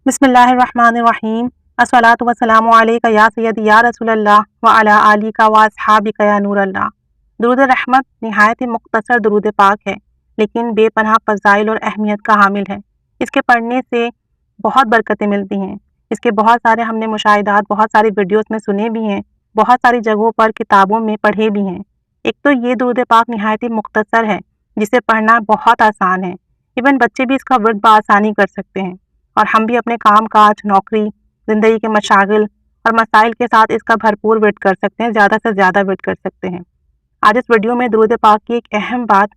بسم اللہ الرحمن الرحیم الصلاۃ والسلام علیک یا سیدی یا رسول اللہ وعلی آلک و اصحابک یا نور اللہ۔ درود رحمت نہایت ہی مختصر درود پاک ہے، لیکن بے پناہ فضائل اور اہمیت کا حامل ہے۔ اس کے پڑھنے سے بہت برکتیں ملتی ہیں۔ اس کے بہت سارے ہم نے مشاہدات بہت ساری ویڈیوز میں سنے بھی ہیں، بہت ساری جگہوں پر کتابوں میں پڑھے بھی ہیں۔ ایک تو یہ درود پاک نہایت ہی مختصر ہے، جسے پڑھنا بہت آسان ہے۔ ایون بچے بھی اس کا ورد بآسانی کر سکتے ہیں، اور ہم بھی اپنے کام کاج، نوکری، زندگی کے مشاغل اور مسائل کے ساتھ اس کا بھرپور ورد کر سکتے ہیں، زیادہ سے زیادہ ورد کر سکتے ہیں۔ آج اس ویڈیو میں درود پاک کی ایک اہم بات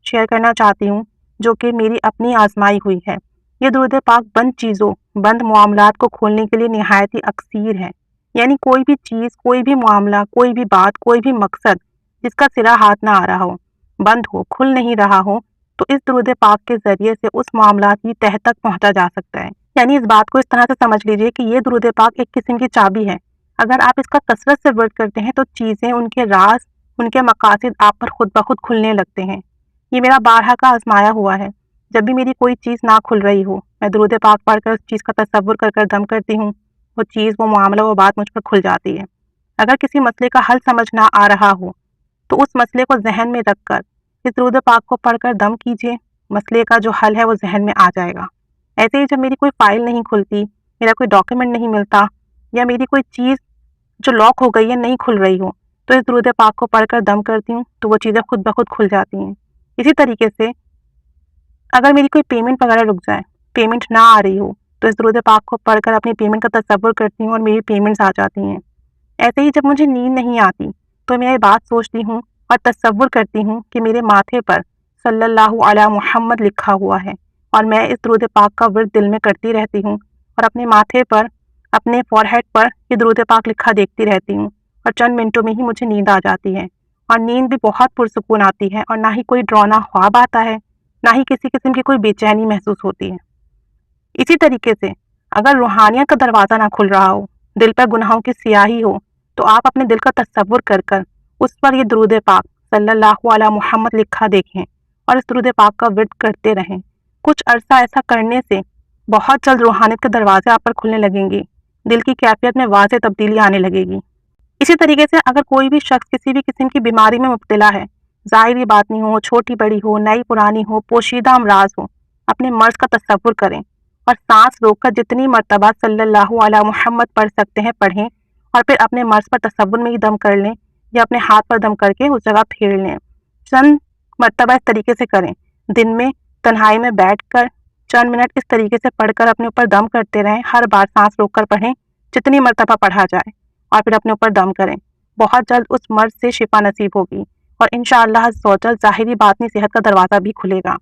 شیئر کرنا چاہتی ہوں، جو کہ میری اپنی آزمائی ہوئی ہے۔ یہ درود پاک بند چیزوں، بند معاملات کو کھولنے کے لیے نہایت ہی اکثیر ہے۔ یعنی کوئی بھی چیز، کوئی بھی معاملہ، کوئی بھی بات، کوئی بھی مقصد جس کا سرا ہاتھ نہ آ رہا ہو، بند ہو، کھل نہیں رہا ہو، تو اس درود پاک کے ذریعے سے اس معاملات کی تہہ تک پہنچا جا سکتا ہے۔ یعنی اس بات کو اس طرح سے سمجھ لیجئے کہ یہ درود پاک ایک قسم کی چابی ہے۔ اگر آپ اس کا کثرت سے ورد کرتے ہیں تو چیزیں، ان کے راز، ان کے مقاصد آپ پر خود بخود کھلنے لگتے ہیں۔ یہ میرا بارہا کا آزمایا ہوا ہے۔ جب بھی میری کوئی چیز نہ کھل رہی ہو، میں درود پاک پڑھ کر اس چیز کا تصور کر کر دم کرتی ہوں، وہ چیز، وہ معاملہ، وہ بات مجھ پر کھل جاتی ہے۔ اگر کسی مسئلے کا حل سمجھ نہ آ رہا ہو تو اس مسئلے کو ذہن میں رکھ کر اس درود پاک کو پڑھ کر دم کیجئے، مسئلے کا جو حل ہے وہ ذہن میں آ جائے گا۔ ایسے ہی جب میری کوئی فائل نہیں کھلتی، میرا کوئی ڈاکیومنٹ نہیں ملتا، یا میری کوئی چیز جو لاک ہو گئی ہے نہیں کھل رہی ہو، تو اس درود پاک کو پڑھ کر دم کرتی ہوں تو وہ چیزیں خود بخود کھل جاتی ہیں۔ اسی طریقے سے اگر میری کوئی پیمنٹ وغیرہ رک جائے، پیمنٹ نہ آ رہی ہو، تو اس درود پاک کو پڑھ کر اپنی پیمنٹ کا تصور کرتی ہوں اور میری پیمنٹس آ جاتی ہیں۔ ایسے ہی جب مجھے نیند نہیں آتی تو میں یہ بات سوچتی ہوں اور تصور کرتی ہوں کہ میرے ماتھے پر صلی اللہ علی محمد لکھا ہوا ہے، اور میں اس درود پاک کا ورد دل میں کرتی رہتی ہوں، اور اپنے ماتھے پر، اپنے فور ہیڈ پر یہ درود پاک لکھا دیکھتی رہتی ہوں، اور چند منٹوں میں ہی مجھے نیند آ جاتی ہے، اور نیند بھی بہت پرسکون آتی ہے، اور نہ ہی کوئی ڈراؤنا خواب آتا ہے، نہ ہی کسی قسم کی کوئی بے چینی محسوس ہوتی ہے۔ اسی طریقے سے اگر روحانیت کا دروازہ نہ کھل رہا ہو، دل پر گناہوں کی سیاہی ہو، تو آپ اپنے دل کا تصور کر کر اس پر یہ درود پاک صلی اللہ علی محمد لکھا دیکھیں، اور اس درود پاک کا ورد کرتے رہیں۔ کچھ عرصہ ایسا کرنے سے بہت جلد روحانیت کے دروازے آپ پر کھلنے لگیں گے، دل کی کیفیت میں واضح تبدیلی آنے لگے گی۔ اسی طریقے سے اگر کوئی بھی شخص کسی بھی قسم کی بیماری میں مبتلا ہے، ظاہری بات نہیں ہو، چھوٹی بڑی ہو، نئی پرانی ہو، پوشیدہ امراض ہو، اپنے مرض کا تصور کریں، اور سانس روک کر جتنی مرتبہ صلی اللہ علی محمد پڑھ سکتے ہیں پڑھیں، اور پھر اپنے مرض پر تصور میں ہی دم کر لیں، یا اپنے ہاتھ پر دم کر کے اس جگہ پھیر لیں۔ چند مرتبہ اس طریقے سے کریں، دن میں تنہائی میں بیٹھ کر چند منٹ اس طریقے سے پڑھ کر اپنے اوپر دم کرتے رہیں، ہر بار سانس روک کر پڑھیں، جتنی مرتبہ پڑھا جائے، اور پھر اپنے اوپر دم کریں۔ بہت جلد اس مرض سے شفا نصیب ہوگی، اور انشاءاللہ عز و جل ظاہری باطنی صحت کا دروازہ بھی کھلے گا۔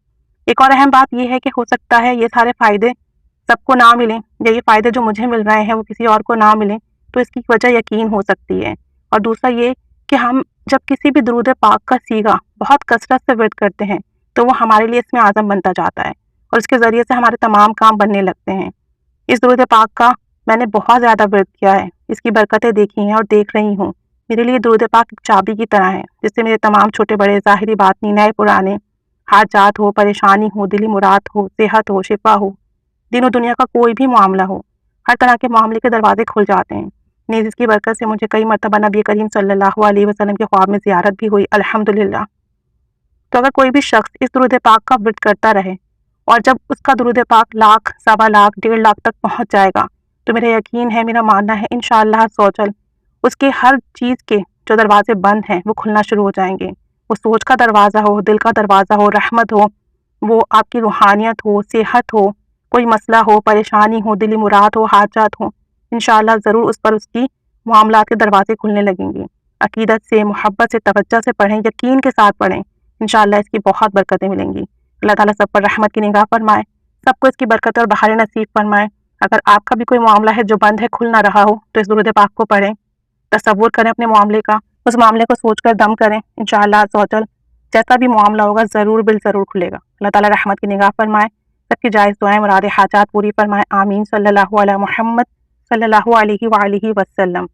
ایک اور اہم بات یہ ہے کہ ہو سکتا ہے یہ سارے فائدے سب کو نہ ملیں، یا یہ فائدے جو مجھے مل رہے ہیں وہ کسی اور کو نہ ملیں، تو اس کی وجہ یقین ہو سکتی ہے۔ اور دوسرا یہ کہ ہم جب کسی بھی درود پاک کا صیغہ بہت کثرت سے ورد کرتے ہیں تو وہ ہمارے لیے اس میں اعظم بنتا جاتا ہے، اور اس کے ذریعے سے ہمارے تمام کام بننے لگتے ہیں۔ اس درود پاک کا میں نے بہت زیادہ ورد کیا ہے، اس کی برکتیں دیکھی ہیں اور دیکھ رہی ہوں۔ میرے لیے درود پاک ایک چابی کی طرح ہے، جس سے میرے تمام چھوٹے بڑے ظاہری باطنی، نئے پرانے حاجات ہو، پریشانی ہو، دلی مراد ہو، صحت ہو، شفا ہو، دین و دنیا کا کوئی بھی معاملہ ہو، ہر طرح کے معاملے کے دروازے کھل جاتے ہیں۔ نیز اس کی برکت سے مجھے کئی مرتبہ نبی کریم صلی اللہ علیہ وسلم کے خواب میں زیارت بھی ہوئی، الحمدللہ۔ تو اگر کوئی بھی شخص اس درود پاک کا ورد کرتا رہے، اور جب اس کا درود پاک لاکھ، سوا لاکھ، 1.5 لاکھ تک پہنچ جائے گا، تو میرا یقین ہے، میرا ماننا ہے، انشاءاللہ عز و جل اس کے ہر چیز کے جو دروازے بند ہیں وہ کھلنا شروع ہو جائیں گے۔ وہ سوچ کا دروازہ ہو، دل کا دروازہ ہو، رحمت ہو، وہ آپ کی روحانیت ہو، صحت ہو، کوئی مسئلہ ہو، پریشانی ہو، دلی مراد ہو، حاجات ہو، انشاءاللہ ضرور اس پر اس کی معاملات کے دروازے کھلنے لگیں گے۔ عقیدت سے، محبت سے، توجہ سے پڑھیں، یقین کے ساتھ پڑھیں، انشاءاللہ اس کی بہت برکتیں ملیں گی۔ اللہ تعالیٰ سب پر رحمت کی نگاہ فرمائے، سب کو اس کی برکت اور بہاریں نصیب فرمائے۔ اگر آپ کا بھی کوئی معاملہ ہے جو بند ہے، کھل نہ رہا ہو، تو اس درود پاک کو پڑھیں، تصور کریں اپنے معاملے کا، اس معاملے کو سوچ کر دم کریں، انشاءاللہ عز و جل جیسا بھی معاملہ ہوگا ضرور بالضرور کھلے گا۔ اللہ تعالیٰ رحمت کی نگاہ فرمائے، سب کی جائز دعائیں، مراد حاجات پوری فرمائے، آمین۔ صلی اللہ علی محمد صلی اللہ علیہ وآلہ وسلم۔